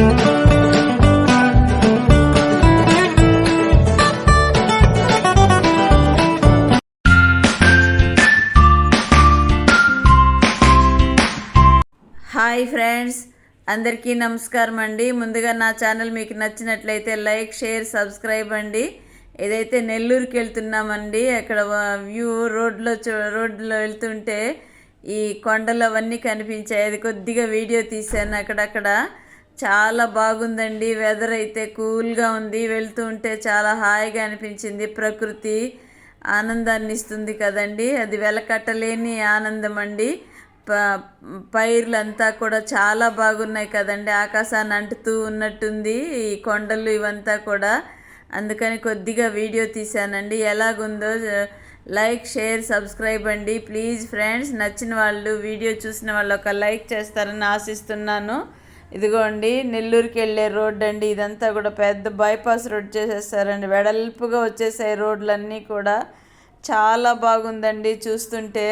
Hi friends, అందరికీ నమస్కారం అండి. ముందుగా నా ఛానల్ మీకు నచ్చినట్లయితే లైక్, షేర్, సబ్స్క్రైబ్ అండి. ఏదైతే నెల్లూరుకి వెళ్తున్నామండి, అక్కడ వ్యూ రోడ్లో వెళ్తుంటే ఈ కొండలు అవన్నీ కనిపించాయి. అది కొద్దిగా వీడియో తీశాను. అక్కడక్కడ చాలా బాగుందండి. వెదర్ అయితే కూల్గా ఉంది. వెళ్తుంటే చాలా హాయిగా అనిపించింది. ప్రకృతి ఆనందాన్ని ఇస్తుంది కదండి, అది వెలకట్టలేని ఆనందం అండి. పైర్లంతా కూడా చాలా బాగున్నాయి కదండి, ఆకాశాన్ని అంటుతూ ఉన్నట్టుంది ఈ కొండలు ఇవంతా కూడా. అందుకని కొద్దిగా వీడియో తీశానండి. ఎలాగుందో లైక్, షేర్, సబ్స్క్రైబ్ అండి. ప్లీజ్ ఫ్రెండ్స్, నచ్చిన వాళ్ళు, వీడియో చూసిన వాళ్ళు ఒక లైక్ చేస్తారని ఆశిస్తున్నాను. ఇదిగోండి నెల్లూరుకి వెళ్ళే రోడ్డు అండి. ఇదంతా కూడా పెద్ద బైపాస్ రోడ్ చేసేస్తారండి. వెడల్పుగా వచ్చేసాయి రోడ్లన్నీ కూడా. చాలా బాగుందండి చూస్తుంటే.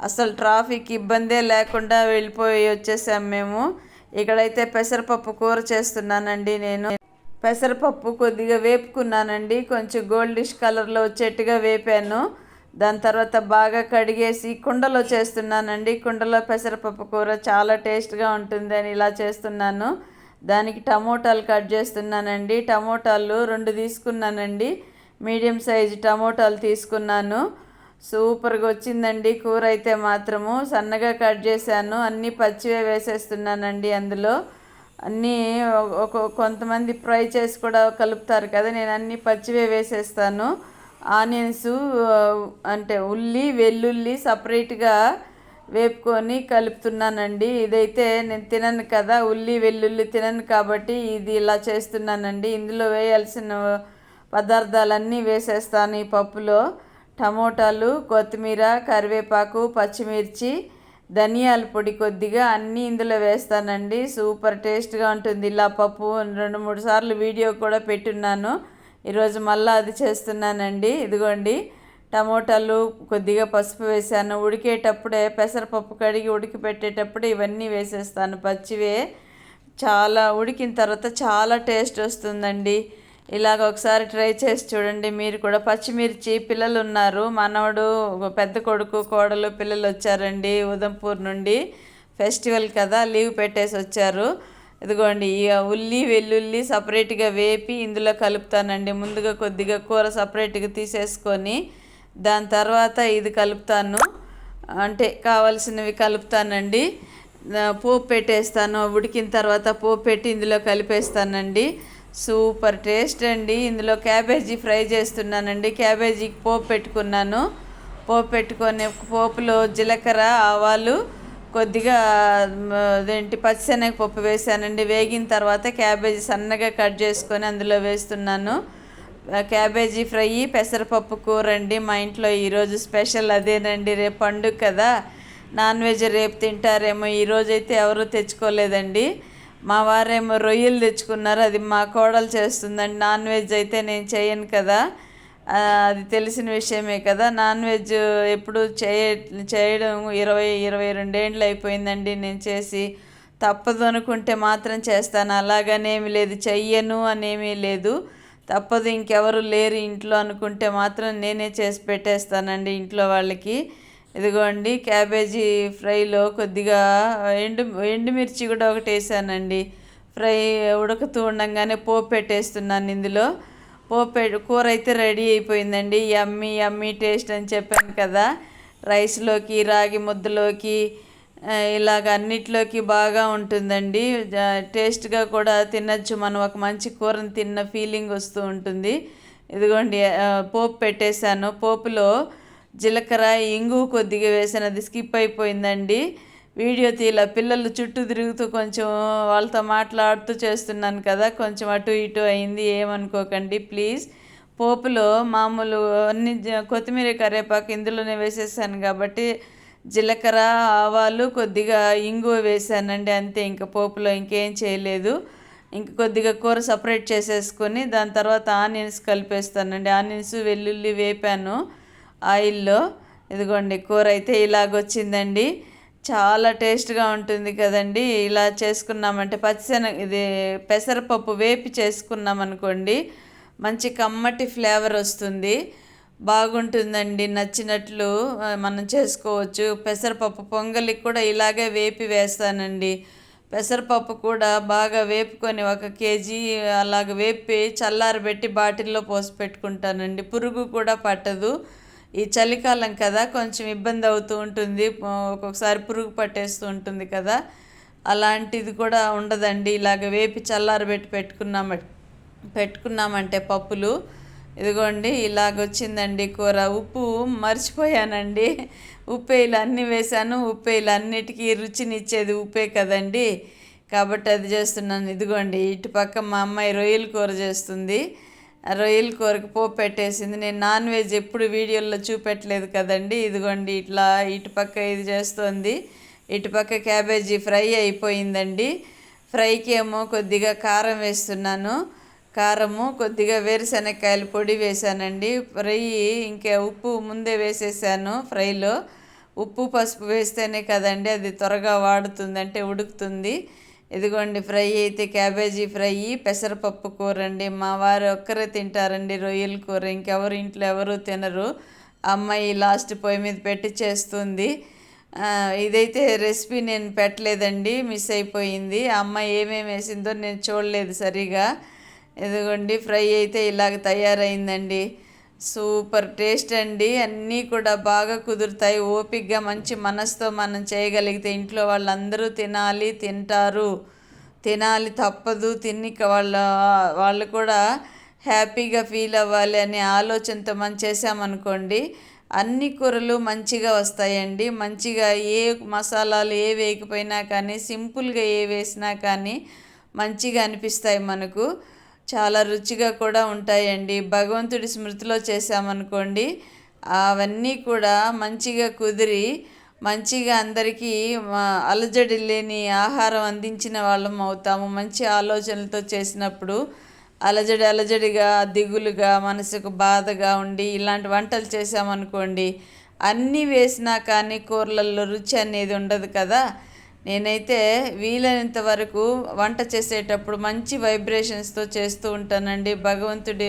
అసలు ట్రాఫిక్ ఇబ్బందే లేకుండా వెళ్ళిపోయి వచ్చేసాం మేము. ఇక్కడైతే పెసరపప్పు కూర చేస్తున్నానండి. నేను పెసరపప్పు కొద్దిగా వేపుకున్నానండి. కొంచెం గోల్డిష్ కలర్లో వచ్చేట్టుగా వేపాను. దాని తర్వాత బాగా కడిగేసి కుండలో చేస్తున్నానండి. కుండలో పెసరపప్పు కూర చాలా టేస్ట్గా ఉంటుందని ఇలా చేస్తున్నాను. దానికి టమోటాలు కట్ చేస్తున్నానండి. టమోటాలు 2 తీసుకున్నానండి. మీడియం సైజు టమోటాలు తీసుకున్నాను. సూపర్గా వచ్చిందండి కూర అయితే మాత్రము. సన్నగా కట్ చేశాను. అన్నీ పచ్చివే వేసేస్తున్నానండి. అందులో అన్నీ కొంతమంది ఫ్రై చేసి కూడా కలుపుతారు కదా, నేను అన్నీ పచ్చివే వేసేస్తాను. ఆనియన్స్ అంటే ఉల్లి, వెల్లుల్లి సపరేట్గా వేపుకొని కలుపుతున్నానండి. ఇదైతే నేను తినను కదా, ఉల్లి వెల్లుల్లి తినను కాబట్టి ఇది ఇలా చేస్తున్నానండి. ఇందులో వేయాల్సిన పదార్థాలన్నీ వేసేస్తాను ఈ పప్పులో. టమోటాలు, కొత్తిమీర, కరివేపాకు, పచ్చిమిర్చి, ధనియాల పొడి కొద్దిగా అన్నీ ఇందులో వేస్తానండి. సూపర్ టేస్ట్గా ఉంటుంది ఇలా పప్పు. 2-3 సార్లు వీడియో కూడా పెట్టున్నాను. ఈరోజు మళ్ళీ అది చేస్తున్నానండి. ఇదిగోండి టమోటాలు, కొద్దిగా పసుపు వేసాను. ఉడికేటప్పుడే పెసరపప్పు కడిగి ఉడికిపెట్టేటప్పుడే ఇవన్నీ వేసేస్తాను పచ్చివే. చాలా ఉడికిన తర్వాత చాలా టేస్ట్ వస్తుందండి. ఇలాగ ఒకసారి ట్రై చేసి చూడండి మీరు కూడా. పచ్చిమిర్చి, పిల్లలు ఉన్నారు, మనవడు, పెద్ద కొడుకు, కోడలు, పిల్లలు వచ్చారండి ఉదంపూర్ నుండి. ఫెస్టివల్ కదా, లీవ్ పెట్టేసి వచ్చారు. ఇదిగోండి ఈ ఉల్లి వెల్లుల్లి సపరేట్గా వేపి ఇందులో కలుపుతానండి. ముందుగా కొద్దిగా కూర సపరేట్గా తీసేసుకొని దాని తర్వాత ఇది కలుపుతాను, అంటే కావాల్సినవి కలుపుతానండి. పోపు పెట్టేస్తాను. ఉడికిన తర్వాత పోపు పెట్టి ఇందులో కలిపేస్తానండి. సూపర్ టేస్ట్ అండి. ఇందులో క్యాబేజీ ఫ్రై చేస్తున్నానండి. క్యాబేజీకి పోపు పెట్టుకున్నాను. పోపు పెట్టుకొని పోపులో జీలకర్ర, ఆవాలు, కొద్దిగా పచ్చిశనగపప్పు వేసానండి. వేగిన తర్వాత క్యాబేజీ సన్నగా కట్ చేసుకొని అందులో వేస్తున్నాను. క్యాబేజీ ఫ్రై, పెసరపప్పు కూర అండి. మా ఇంట్లో ఈరోజు స్పెషల్ అదేనండి. రేపు పండుగ కదా, నాన్ వెజ్ రేపు తింటారేమో. ఈరోజైతే ఎవరూ తెచ్చుకోలేదండి. మా వారేమో రొయ్యలు తెచ్చుకున్నారు, అది మా కోడలు చేస్తుందండి. నాన్ వెజ్ అయితే నేను చేయను కదా, అది తెలిసిన విషయమే కదా. నాన్ వెజ్ ఎప్పుడు చేయడం 22 ఏళ్ళు అయిపోయిందండి నేను చేసి. తప్పదు అనుకుంటే మాత్రం చేస్తాను, అలాగనేమి లేదు. చెయ్యను అనేమీ లేదు. తప్పదు, ఇంకెవరు లేరు ఇంట్లో అనుకుంటే మాత్రం నేనే చేసి పెట్టేస్తానండి ఇంట్లో వాళ్ళకి. ఇదిగోండి క్యాబేజీ ఫ్రైలో కొద్దిగా ఎండుమిర్చి కూడా ఒకటి వేసానండి. ఫ్రై ఉడుకుతూ ఉండగానే పోపు పెట్టేస్తున్నాను ఇందులో. కూర అయితే రెడీ అయిపోయిందండి. యమ్మీ యమ్మీ టేస్ట్ అని చెప్పాను కదా. రైస్లోకి, రాగి ముద్దలోకి, ఇలాగ అన్నిట్లోకి బాగా ఉంటుందండి. టేస్ట్గా కూడా తినచ్చు. మనం ఒక మంచి కూరని తిన్న ఫీలింగ్ వస్తూ ఉంటుంది. ఇదిగోండి పోపు పెట్టేశాను. పోపులో జీలకర్ర, ఇంగు కొద్దిగా వేసాను, అది స్కిప్ అయిపోయిందండి. వీడియో తీల పిల్లలు చుట్టూ తిరుగుతూ కొంచెం వాళ్ళతో మాట్లాడుతూ చేస్తున్నాను కదా, కొంచెం అటు ఇటు అయింది, ఏమనుకోకండి ప్లీజ్. పోపులో మామూలు అన్ని కొత్తిమీర, కరివేపాకు ఇందులోనే వేసేసాను కాబట్టి జీలకర్ర, ఆవాలు, కొద్దిగా ఇంగువ వేసానండి, అంతే. ఇంకా పోపులో ఇంకేం చేయలేదు. ఇంక కొద్దిగా కూర సపరేట్ చేసేసుకొని దాని తర్వాత ఆనియన్స్ కలిపేస్తానండి. ఆనియన్స్, వెల్లుల్లి వేపాను ఆయిల్లో. ఇదిగోండి కూర అయితే ఇలాగొచ్చిందండి. చాలా టేస్ట్గా ఉంటుంది కదండి. ఇలా చేసుకున్నామంటే ఇది పెసరపప్పు వేపి చేసుకున్నాం అనుకోండి, మంచి కమ్మటి ఫ్లేవర్ వస్తుంది, బాగుంటుందండి. నచ్చినట్లు మనం చేసుకోవచ్చు. పెసరపప్పు పొంగలికి కూడా ఇలాగే వేపి వేస్తానండి. పెసరపప్పు కూడా బాగా వేపుకొని 1 కేజీ అలాగ వేపి చల్లారబెట్టి బాటిల్లో పోసి పెట్టుకుంటానండి. పురుగు కూడా పట్టదు. ఈ చలికాలం కదా, కొంచెం ఇబ్బంది అవుతూ ఉంటుంది, ఒక్కొక్కసారి పురుగు పట్టేస్తూ ఉంటుంది కదా, అలాంటిది కూడా ఉండదండి. ఇలాగ వేపి చల్లారబెట్టి పెట్టుకున్నామంటే పప్పులు, ఇదిగోండి ఇలాగొచ్చిందండి కూర. ఉప్పు మర్చిపోయానండి, ఉప్పేలు అన్నీ వేశాను. ఉప్పేలు అన్నిటికీ రుచినిచ్చేది ఉప్పే కదండి, కాబట్టి అది చేస్తున్నాను. ఇదిగోండి ఇటుపక్క మా అమ్మాయి రొయ్యల కూర చేస్తుంది. రొయ్యల కూరకు పోపు పెట్టేసింది. నేను నాన్ వెజ్ ఎప్పుడు వీడియోల్లో చూపెట్టలేదు కదండి. ఇదిగోండి ఇట్లా ఇటుపక్క ఇది చేస్తుంది. ఇటుపక్క క్యాబేజీ ఫ్రై అయిపోయిందండి. ఫ్రైకి ఏమో కొద్దిగా కారం వేస్తున్నాను. కారము కొద్దిగా వేరుశనగకాయల పొడి వేసానండి. ఫ్రై ఇంకా ఉప్పు ముందే వేసేసాను. ఫ్రైలో ఉప్పు పసుపు వేస్తేనే కదండి అది త్వరగా వాడుతుంది, అంటే ఉడుకుతుంది. ఇదిగోండి ఫ్రై అయితే క్యాబేజీ ఫ్రై, పెసరపప్పు కూర అండి. మా వారు ఒక్కరే తింటారండి రొయ్యల కూర, ఇంకెవరు ఇంట్లో ఎవరు తినరు. అమ్మాయి లాస్ట్ పొయ్యి మీద పెట్టి చేస్తుంది. ఇదైతే రెసిపీ నేను పెట్టలేదండి, మిస్ అయిపోయింది. అమ్మాయి ఏమేమి వేసిందో నేను చూడలేదు సరిగా. ఇదిగోండి ఫ్రై అయితే ఇలాగ తయారైందండి. సూపర్ టేస్ట్ అండి. అన్నీ కూడా బాగా కుదురుతాయి. ఓపికగా మంచి మనసుతో మనం చేయగలిగితే ఇంట్లో వాళ్ళందరూ తింటారు, తినాలి తప్పదు. వాళ్ళు కూడా హ్యాపీగా ఫీల్ అవ్వాలి అనే ఆలోచనతో మనం చేసామనుకోండి, అన్ని కూరలు మంచిగా వస్తాయండి. మంచిగా ఏ మసాలాలు ఏ వేయకపోయినా కానీ, సింపుల్గా ఏ వేసినా కానీ మంచిగా అనిపిస్తాయి మనకు. చాలా రుచిగా కూడా ఉంటాయండి. భగవంతుడి స్మృతిలో చేసామనుకోండి, అవన్నీ కూడా మంచిగా కుదిరి మంచిగా అందరికీ అలజడి లేని ఆహారం అందించిన వాళ్ళం అవుతాము. మంచి ఆలోచనలతో చేసినప్పుడు అలజడిగా దిగులుగా మనసుకు బాధగా ఉండి ఇలాంటి వంటలు చేసామనుకోండి, అన్నీ వేసినా కానీ కూరలలో రుచి అనేది ఉండదు కదా. నేనైతే వీలైనంత వరకు వంట చేసేటప్పుడు మంచి వైబ్రేషన్స్తో చేస్తూ ఉంటానండి. భగవంతుడి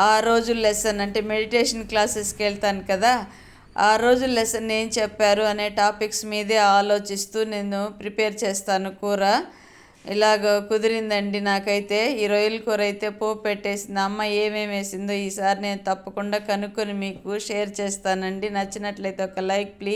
ఆ రోజు లెసన్, అంటే మెడిటేషన్ క్లాసెస్కి వెళ్తాను కదా, ఆ రోజు లెసన్ ఏం చెప్పారు అనే టాపిక్స్ మీదే ఆలోచిస్తూ నేను ప్రిపేర్ చేస్తాను కూర. ఇలాగ కుదిరిందండి నాకైతే. ఈ రొయ్యల కూర అయితే పోపు పెట్టేసింది. అమ్మ ఏమేమి వేసిందో ఈసారి నేను తప్పకుండా కనుక్కొని మీకు షేర్ చేస్తానండి. నచ్చినట్లయితే ఒక లైక్ ప్లీజ్.